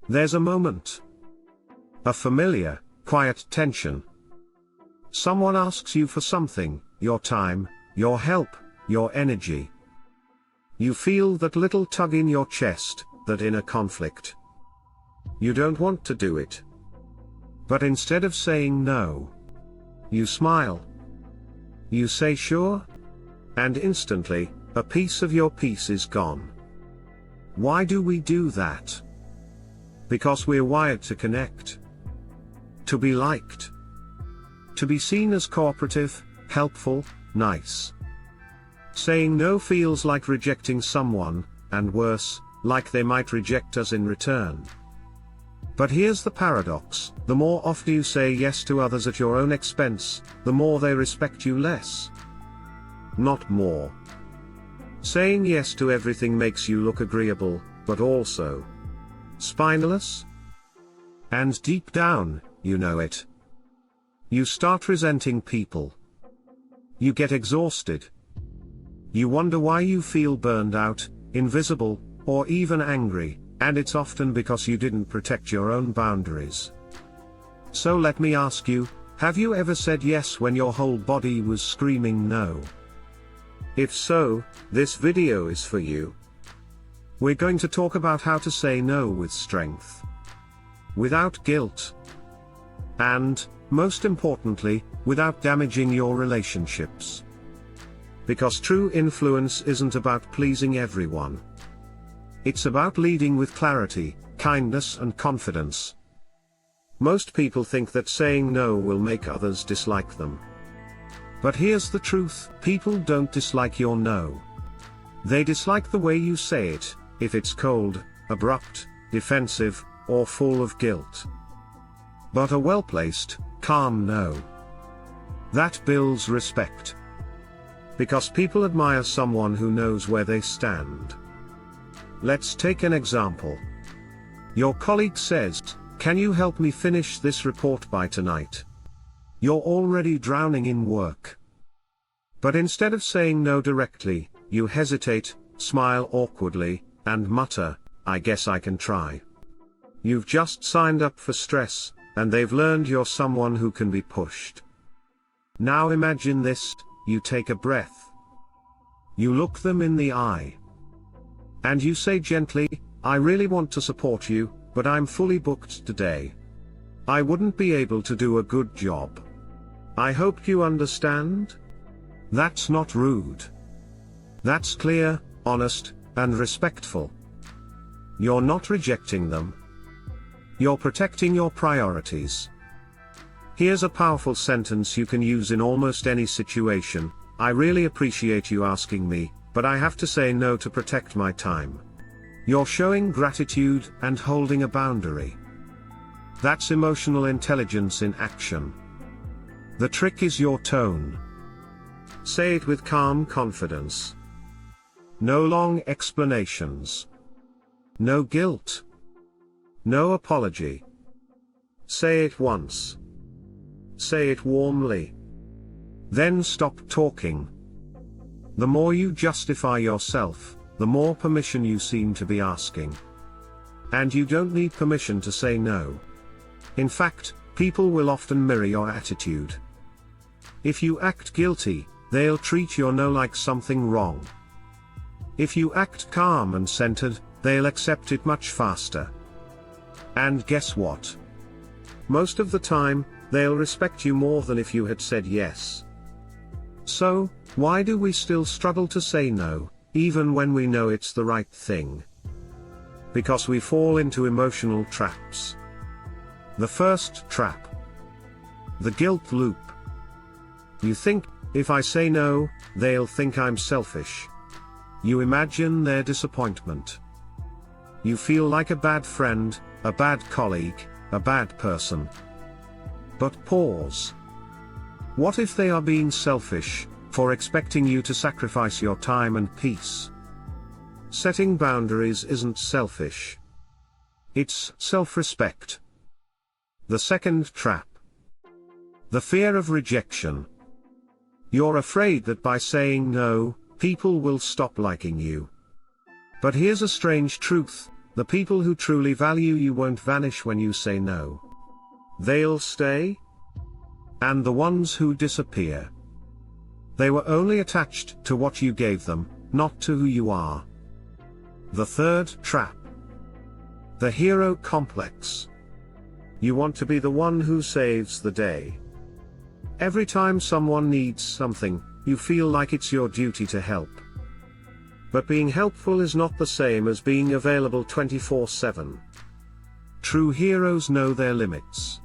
There's a moment. A familiar, quiet tension. Someone asks you for something, your time, your help, your energy. You feel that little tug in your chest, that inner conflict. You don't want to do it. But instead of saying no, you smile. You say sure? And instantly, a piece of your peace is gone. Why do we do that? Because we're wired to connect. To be liked. To be seen as cooperative, helpful, nice. Saying no feels like rejecting someone, and worse, like they might reject us in return. But here's the paradox: the more often you say yes to others at your own expense, the more they respect you less. Not more. Saying yes to everything makes you look agreeable, but also spineless. And deep down, you know it. You start resenting people. You get exhausted. You wonder why you feel burned out, invisible, or even angry, and it's often because you didn't protect your own boundaries. So let me ask you, have you ever said yes when your whole body was screaming no? If so, this video is for you. We're going to talk about how to say no with strength, without guilt, and, most importantly, without damaging your relationships. Because true influence isn't about pleasing everyone. It's about leading with clarity, kindness and confidence. Most people think that saying no will make others dislike them. But here's the truth: people don't dislike your no. They dislike the way you say it, if it's cold, abrupt, defensive, or full of guilt. But a well-placed, calm no, that builds respect. Because people admire someone who knows where they stand. Let's take an example. Your colleague says, "Can you help me finish this report by tonight?" You're already drowning in work. But instead of saying no directly, you hesitate, smile awkwardly, and mutter, "I guess I can try." You've just signed up for stress, and they've learned you're someone who can be pushed. Now imagine this: you take a breath. You look them in the eye. And you say gently, "I really want to support you, but I'm fully booked today. I wouldn't be able to do a good job. I hope you understand." That's not rude. That's clear, honest, and respectful. You're not rejecting them. You're protecting your priorities. Here's a powerful sentence you can use in almost any situation: "I really appreciate you asking me, but I have to say no to protect my time." You're showing gratitude and holding a boundary. That's emotional intelligence in action. The trick is your tone. Say it with calm confidence. No long explanations. No guilt. No apology. Say it once. Say it warmly. Then stop talking. The more you justify yourself, the more permission you seem to be asking. And you don't need permission to say no. In fact, people will often mirror your attitude. If you act guilty, they'll treat your no like something wrong. If you act calm and centered, they'll accept it much faster. And guess what? Most of the time, they'll respect you more than if you had said yes. So, why do we still struggle to say no, even when we know it's the right thing? Because we fall into emotional traps. The first trap: the guilt loop. You think, if I say no, they'll think I'm selfish. You imagine their disappointment. You feel like a bad friend, a bad colleague, a bad person. But pause. What if they are being selfish, for expecting you to sacrifice your time and peace? Setting boundaries isn't selfish. It's self-respect. The second trap: the fear of rejection. You're afraid that by saying no, people will stop liking you. But here's a strange truth: The people who truly value you won't vanish when you say no. They'll stay. And the ones who disappear, they were only attached to what you gave them, not to who you are. The third trap. The hero complex. You want to be the one who saves the day. Every time someone needs something, you feel like it's your duty to help. But being helpful is not the same as being available 24/7. True heroes know their limits.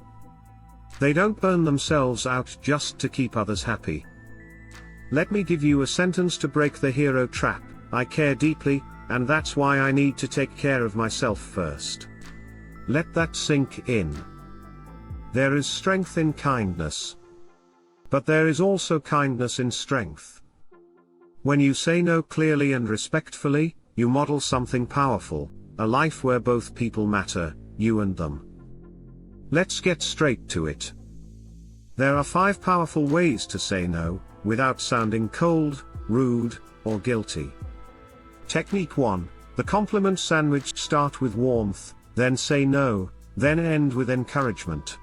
They don't burn themselves out just to keep others happy. Let me give you a sentence to break the hero trap: I care deeply, and that's why I need to take care of myself first. Let that sink in. There is strength in kindness. But there is also kindness in strength. When you say no clearly and respectfully, you model something powerful, a life where both people matter, you and them. Let's get straight to it. There are 5 powerful ways to say no, without sounding cold, rude, or guilty. Technique 1, the compliment sandwich: start with warmth, then say no, then end with encouragement.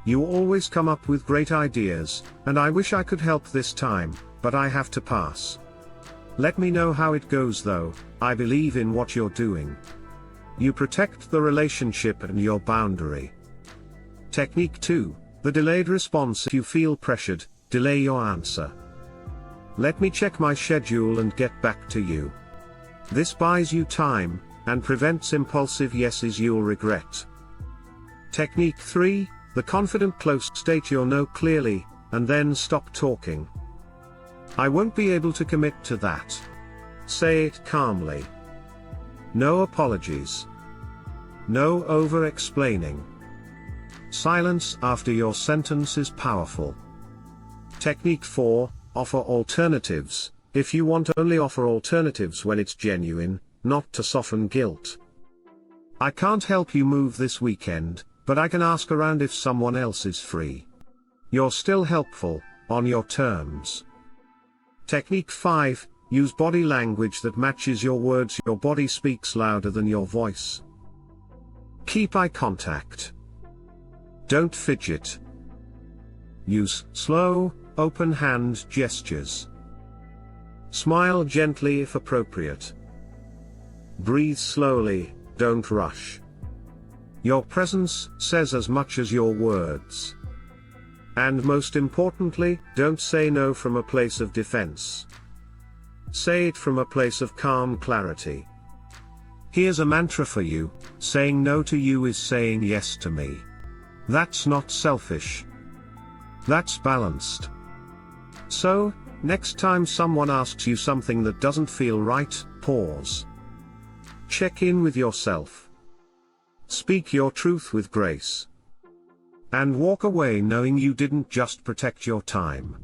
You always come up with great ideas, and I wish I could help this time, but I have to pass. Let me know how it goes though, I believe in what you're doing. You protect the relationship and your boundary. Technique 2, the delayed response: if you feel pressured, delay your answer. Let me check my schedule and get back to you. This buys you time, and prevents impulsive yeses you'll regret. Technique 3, the confident close: state your no clearly, and then stop talking. I won't be able to commit to that. Say it calmly. No apologies. No over-explaining. Silence after your sentence is powerful. Technique 4, offer alternatives: if you want, only offer alternatives when it's genuine, not to soften guilt. I can't help you move this weekend, but I can ask around if someone else is free. You're still helpful, on your terms. Technique 5, use body language that matches your words: your body speaks louder than your voice. Keep eye contact. Don't fidget. Use slow, open hand gestures. Smile gently if appropriate. Breathe slowly, don't rush. Your presence says as much as your words. And most importantly, don't say no from a place of defense. Say it from a place of calm clarity. Here's a mantra for you: saying no to you is saying yes to me. That's not selfish. That's balanced. So, next time someone asks you something that doesn't feel right, pause. Check in with yourself. Speak your truth with grace. And walk away knowing you didn't just protect your time.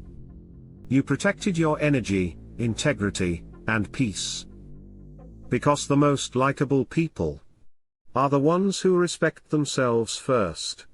You protected your energy, integrity, and peace. Because the most likable people are the ones who respect themselves first.